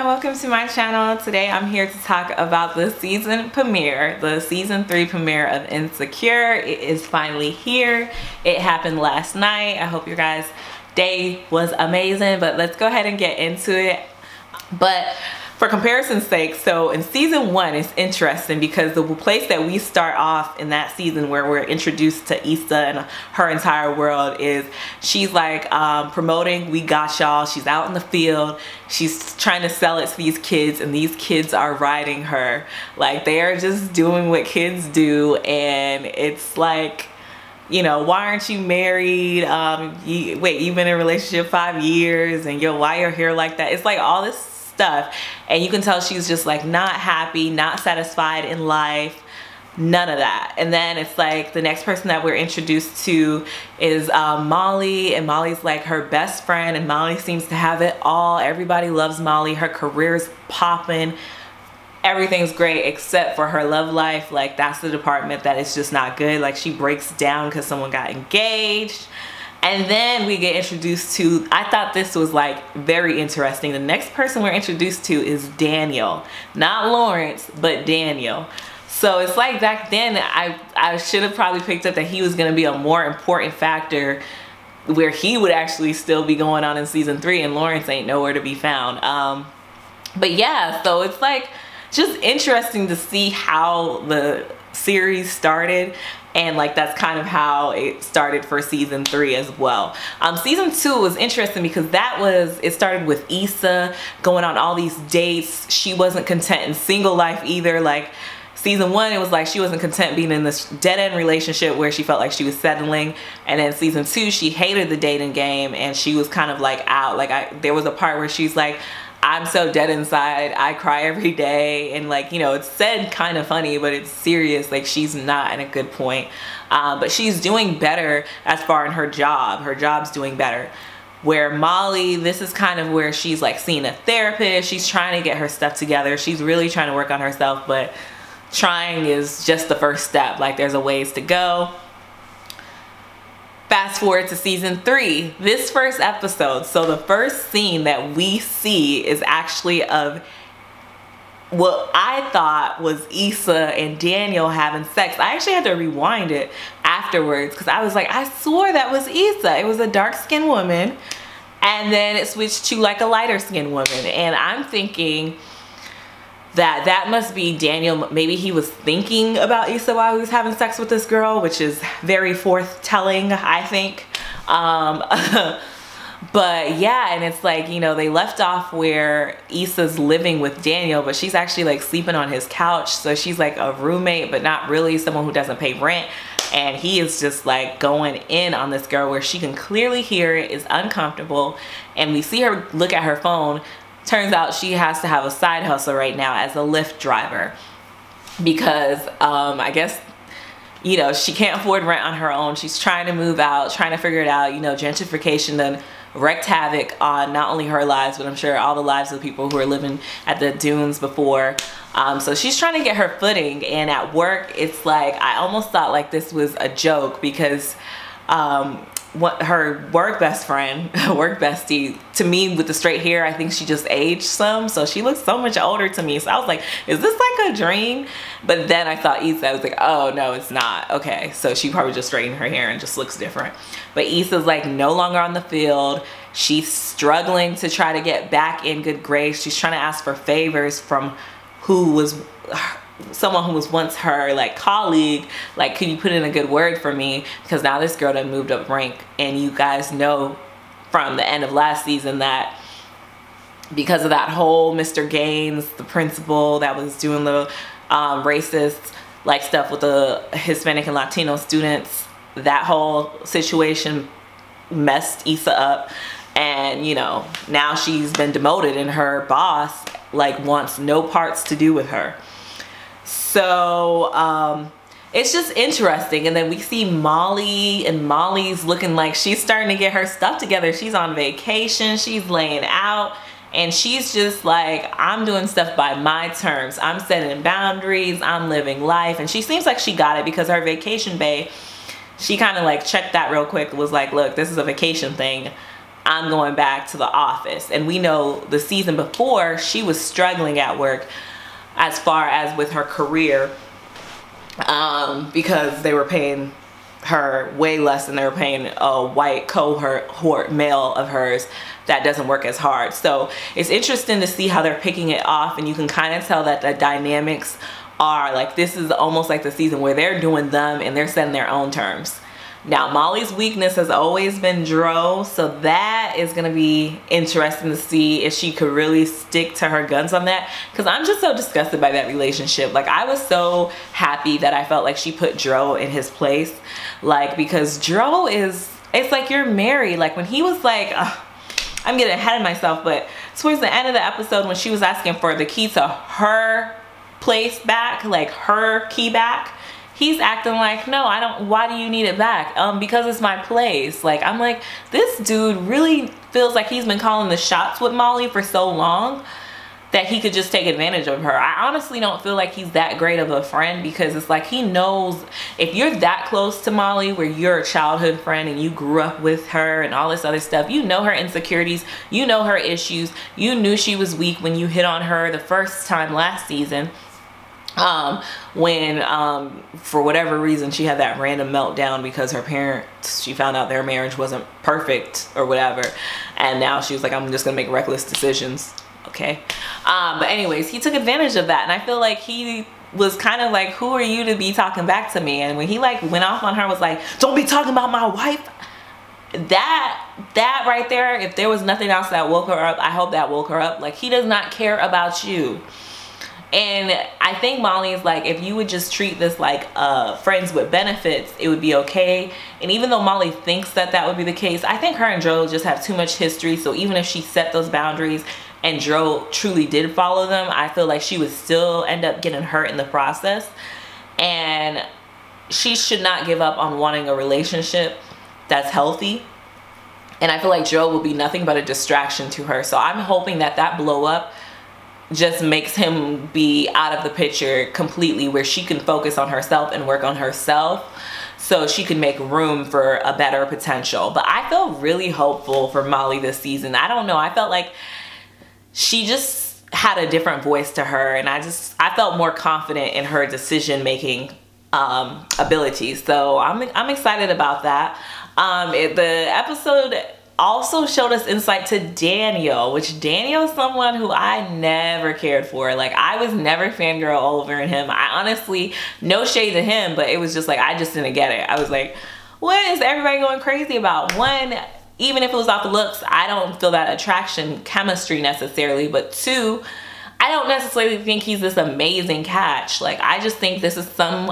welcome to my channel. Today I'm here to talk about the season premiere, the season 3 premiere of Insecure. It is finally here. It happened last night. I hope your guys' day was amazing, but let's go ahead and get into it. But for comparison's sake, so in season 1 it's interesting because the place that we start off in that season where we're introduced to Issa and her entire world is she's like promoting We Got Y'all. She's out in the field. She's trying to sell it to these kids, and these kids are riding her. Like, they are just doing what kids do, and it's like, you know, why aren't you married? Wait, you've been in a relationship 5 years, and why your hair like that? It's like all this stuff, and you can tell she's just like not happy, not satisfied in life, none of that. And then it's like the next person that we're introduced to is Molly, and Molly's like her best friend, and Molly seems to have it all. Everybody loves Molly. Her career's popping. Everything's great except for her love life. Like, that's the department that is just not good. Like, she breaks down because someone got engaged. And then we get introduced to, I thought this was like very interesting. The next person we're introduced to is Daniel. Not Lawrence, but Daniel. So it's like back then I should have probably picked up that he was going to be a more important factor, where he would actually still be going on in season 3, and Lawrence ain't nowhere to be found. But yeah, so it's like just interesting to see how the series started, and like that's kind of how it started for season 3 as well. Season 2 was interesting because it started with Issa going on all these dates. She wasn't content in single life either. Like, season 1, it was like she wasn't content being in this dead-end relationship where she felt like she was settling. And then season 2, she hated the dating game, and she was kind of like out. Like, there was a part where she's like, I'm so dead inside, I cry every day. And like, you know, it's said kind of funny, but it's serious. Like, she's not in a good point. But she's doing better as far in her job. Her job's doing better. Where Molly, this is kind of where she's like seeing a therapist. She's trying to get her stuff together. She's really trying to work on herself, but trying is just the first step. Like, there's a ways to go. Fast forward to season 3, this first episode. So the first scene that we see is actually of what I thought was Issa and Daniel having sex. I actually had to rewind it afterwards because I was like, I swore that was Issa. It was a dark-skinned woman, and then it switched to like a lighter-skinned woman, and I'm thinking that must be Daniel. Maybe he was thinking about Issa while he was having sex with this girl, which is very forth-telling, I think. But yeah, and it's like, you know, they left off where Issa's living with Daniel, but she's actually like sleeping on his couch. So she's like a roommate, but not really, someone who doesn't pay rent. And he is just like going in on this girl where she can clearly hear it, is uncomfortable. And we see her look at her phone. Turns out she has to have a side hustle right now as a Lyft driver because I guess, you know, she can't afford rent on her own. She's trying to move out, trying to figure it out. You know, gentrification done wreaked havoc on not only her lives, but I'm sure all the lives of people who are living at the dunes before. So she's trying to get her footing, and at work, it's like, I almost thought like this was a joke because her work best friend, work bestie, to me with the straight hair, I think she just aged some, so she looks so much older to me. So I was like, is this like a dream? But then I thought Issa, I was like, oh no, it's not. Okay, so she probably just straightened her hair and just looks different. But Issa's like no longer on the field. She's struggling to try to get back in good grace. She's trying to ask for favors from someone who was once her like colleague. Like, could you put in a good word for me, because now this girl done moved up rank. And you guys know from the end of last season that because of that whole Mr. Gaines, the principal that was doing the racist like stuff with the Hispanic and Latino students, that whole situation messed Issa up. And you know, now she's been demoted, and her boss like wants no parts to do with her. So it's just interesting. And then we see Molly, and Molly's looking like she's starting to get her stuff together. She's on vacation, she's laying out, and she's just like, I'm doing stuff by my terms. I'm setting boundaries, I'm living life. And she seems like she got it because her vacation bae, she kind of like checked that real quick. It was like, look, this is a vacation thing. I'm going back to the office. And we know the season before, she was struggling at work as far as with her career, because they were paying her way less than they were paying a white cohort male of hers that doesn't work as hard. So it's interesting to see how they're picking it off, and you can kind of tell that the dynamics are like, this is almost like the season where they're doing them and they're setting their own terms. Now, Molly's weakness has always been Dro, so that is going to be interesting to see if she could really stick to her guns on that, because I'm just so disgusted by that relationship. Like, I was so happy that I felt like she put Dro in his place, like, because Dro is, it's like you're married. Like, when he was like, I'm getting ahead of myself, but towards the end of the episode when she was asking for the key to her place back, like her key back, he's acting like, no, I don't, why do you need it back? Because it's my place. Like, I'm like, this dude really feels like he's been calling the shots with Molly for so long that he could just take advantage of her. I honestly don't feel like he's that great of a friend, because it's like he knows if you're that close to Molly, where you're a childhood friend and you grew up with her and all this other stuff, you know her insecurities, you know her issues, you knew she was weak when you hit on her the first time last season. When for whatever reason she had that random meltdown because her parents, she found out their marriage wasn't perfect or whatever, and now she was like, I'm just gonna make reckless decisions. Okay, but anyways, he took advantage of that, and I feel like he was kind of like, who are you to be talking back to me? And when he like went off on her, was like, don't be talking about my wife. That right there, if there was nothing else that woke her up, I hope that woke her up. Like, he does not care about you. And I think Molly is like, if you would just treat this like friends with benefits, it would be okay. And even though Molly thinks that that would be the case, I think her and Dro just have too much history. So even if she set those boundaries and Dro truly did follow them, I feel like she would still end up getting hurt in the process. And she should not give up on wanting a relationship that's healthy. And I feel like Dro will be nothing but a distraction to her. So I'm hoping that that blow up just makes him be out of the picture completely, where she can focus on herself and work on herself so she can make room for a better potential. But I feel really hopeful for Molly this season. I don't know, I felt like she just had a different voice to her, and I felt more confident in her decision making abilities. So I'm excited about that. The episode also showed us insight to Daniel, which Daniel is someone who I never cared for. Like, I was never fangirl over him. I honestly, no shade to him, but it was just like, I just didn't get it. I was like, what is everybody going crazy about? One, even if it was off the looks, I don't feel that attraction chemistry necessarily, but two, I don't necessarily think he's this amazing catch. Like, I just think this is some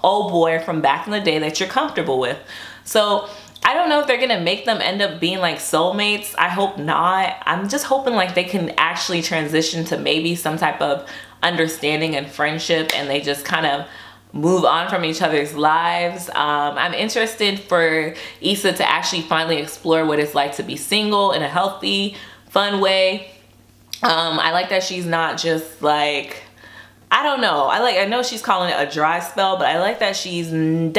old boy from back in the day that you're comfortable with. So I don't know if they're gonna make them end up being like soulmates. I hope not. I'm just hoping like they can actually transition to maybe some type of understanding and friendship, and they just kind of move on from each other's lives. I'm interested for Issa to actually finally explore what it's like to be single in a healthy, fun way. I like that she's not just like, I don't know. I know she's calling it a dry spell, but I like that even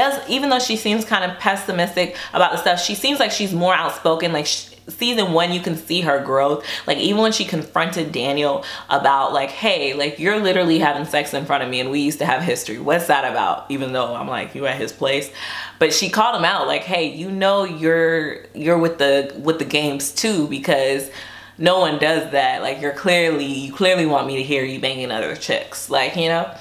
though she seems kind of pessimistic about the stuff, she seems like she's more outspoken. Like, season 1, you can see her growth. Like, even when she confronted Daniel about like, hey, like, you're literally having sex in front of me and we used to have history. What's that about? Even though I'm like, you at his place. But she called him out like, hey, you know, you're with the games too, because no one does that. Like, you clearly want me to hear you banging other chicks, like, you know.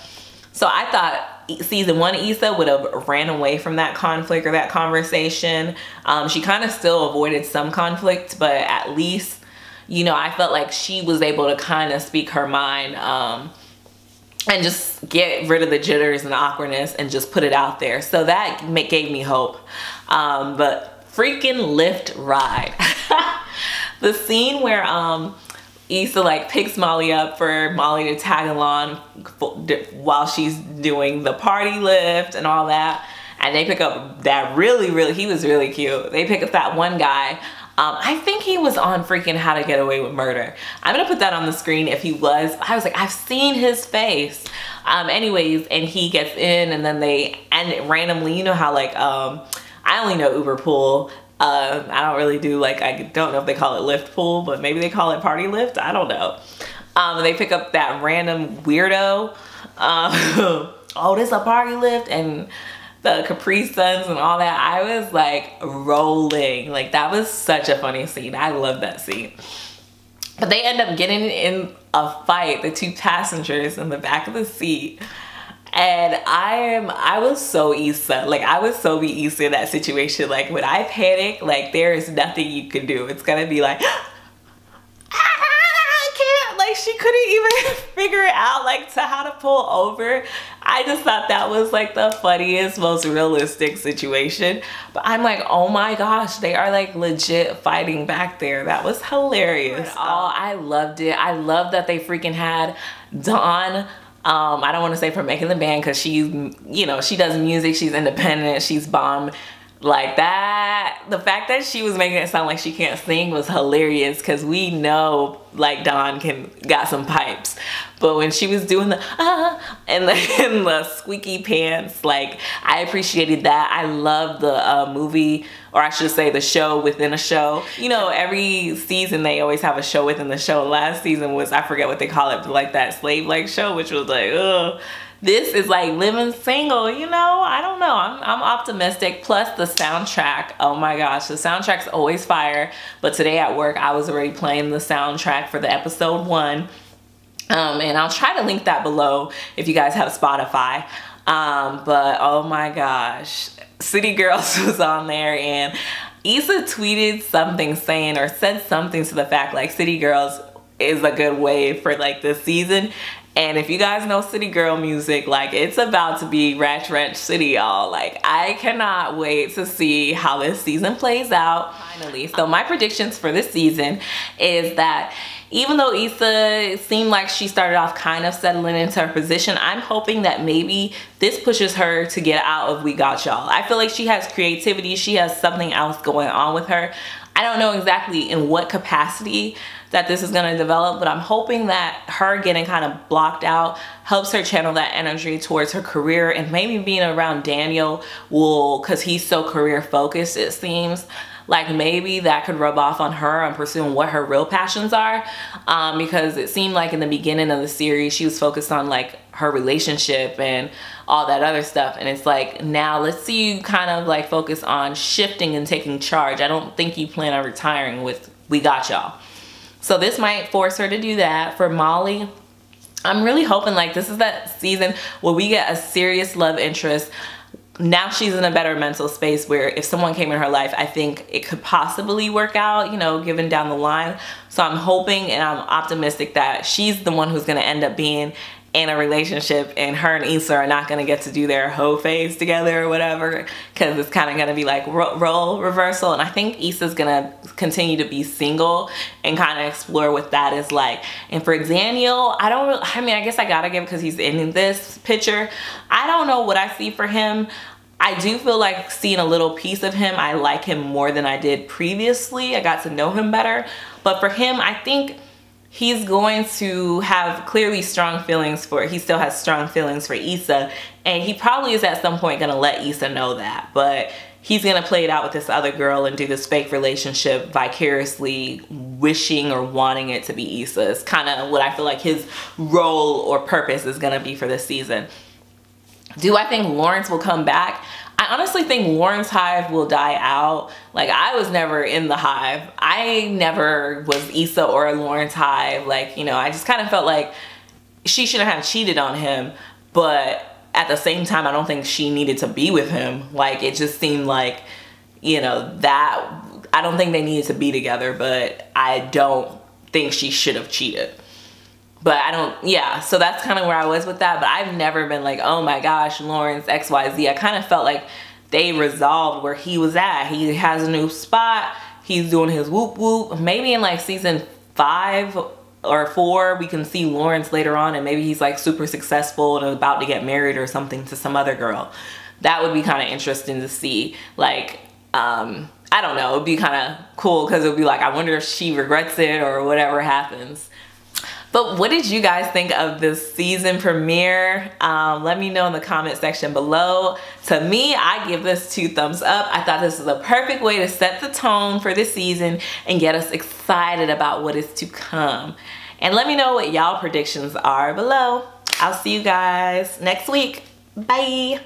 So I thought season 1 Issa would have ran away from that conflict or that conversation. She kind of still avoided some conflict, but at least, you know, I felt like she was able to kind of speak her mind and just get rid of the jitters and the awkwardness and just put it out there. So that gave me hope. But freaking lift ride. The scene where Issa like picks Molly up for Molly to tag along while she's doing the party lift and all that, and they pick up that really, he was really cute. They pick up that one guy. I think he was on freaking How to Get Away with Murder. I'm gonna put that on the screen if he was. I was like, I've seen his face. Anyways, and he gets in, and then randomly, you know how like I only know Uber Pool. I don't really do, like, I don't know if they call it lift pool, but maybe they call it party lift. I don't know. They pick up that random weirdo. Oh, this a party lift, and the Capri Suns and all that. I was like rolling. Like, that was such a funny scene. I love that scene. But they end up getting in a fight, the two passengers in the back of the seat. And I was so Issa. Like, I would so be Issa in that situation. Like, when I panic, like, there is nothing you can do. It's gonna be like, I can't. Like, she couldn't even figure it out, like, to how to pull over. I just thought that was like the funniest, most realistic situation. But I'm like, oh my gosh, they are like legit fighting back there. That was hilarious. Oh, I loved it. I love that they freaking had Dawn. I don't want to say for making the band, because she's, you know, she does music, she's independent, she's bomb. Like that, the fact that she was making it sound like she can't sing was hilarious, because we know like Dawn got some pipes. But when she was doing the and the squeaky pants, like, I appreciated that. I love the movie, or I should say the show within a show. You know, every season they always have a show within the show. Last season was, I forget what they call it, but like that slave-like show, which was like, ugh. This is like living single, you know? I don't know. I'm optimistic. Plus the soundtrack. Oh my gosh, the soundtrack's always fire. But today at work, I was already playing the soundtrack for the episode 1. And I'll try to link that below if you guys have Spotify. But oh my gosh, City Girls was on there, and Issa tweeted something saying, or said something to the fact like City Girls is a good wave for like this season. And if you guys know City Girl music, like, it's about to be Ratch Ratch City, y'all. Like, I cannot wait to see how this season plays out. Finally, so my predictions for this season is that even though Issa seemed like she started off kind of settling into her position, I'm hoping that maybe this pushes her to get out of We Got Y'all. I feel like she has creativity. She has something else going on with her. I don't know exactly in what capacity that this is going to develop, but I'm hoping that her getting kind of blocked out helps her channel that energy towards her career, and maybe being around Daniel will, because he's so career focused, it seems like maybe that could rub off on her on pursuing what her real passions are, because it seemed like in the beginning of the series she was focused on like her relationship and all that other stuff, and it's like, now let's see you kind of like focus on shifting and taking charge. I don't think you plan on retiring with We Got Y'all. So this might force her to do that. For Molly, I'm really hoping like this is that season where we get a serious love interest. Now she's in a better mental space where if someone came in her life, I think it could possibly work out, you know, given down the line. So I'm hoping and I'm optimistic that she's the one who's going to end up being in a relationship, and her and Issa are not going to get to do their hoe phase together or whatever, because it's kind of going to be like role reversal. And I think Issa's going to continue to be single and kind of explore what that is like. And for Daniel, I mean, I guess I gotta give, because he's in this picture, I don't know what I see for him. I do feel like seeing a little piece of him, I like him more than I did previously. I got to know him better. But for him, I think he's going to have clearly strong feelings for, he still has strong feelings for Issa, and he probably is at some point gonna let Issa know that, but he's gonna play it out with this other girl and do this fake relationship vicariously, wishing or wanting it to be Issa. It's kind of what I feel like his role or purpose is gonna be for this season. Do I think Lawrence will come back? I honestly think Lauren's hive will die out. Like, I was never in the hive. I never was Issa or Lauren's hive. Like, you know, I just kind of felt like she shouldn't have cheated on him, but at the same time, I don't think she needed to be with him. Like, it just seemed like, you know, that, I don't think they needed to be together, but I don't think she should have cheated. But I don't, yeah, so that's kind of where I was with that. But I've never been like, oh my gosh, Lawrence, XYZ. I kind of felt like they resolved where he was at. He has a new spot. He's doing his whoop whoop. Maybe in like season 5 or 4, we can see Lawrence later on, and maybe he's like super successful and about to get married or something to some other girl. That would be kind of interesting to see. Like, I don't know, it'd be kind of cool, because it would be like, I wonder if she regrets it or whatever happens. But what did you guys think of this season premiere? Let me know in the comment section below. To me, I give this 2 thumbs up. I thought this was a perfect way to set the tone for the season and get us excited about what is to come. And let me know what y'all predictions are below. I'll see you guys next week. Bye.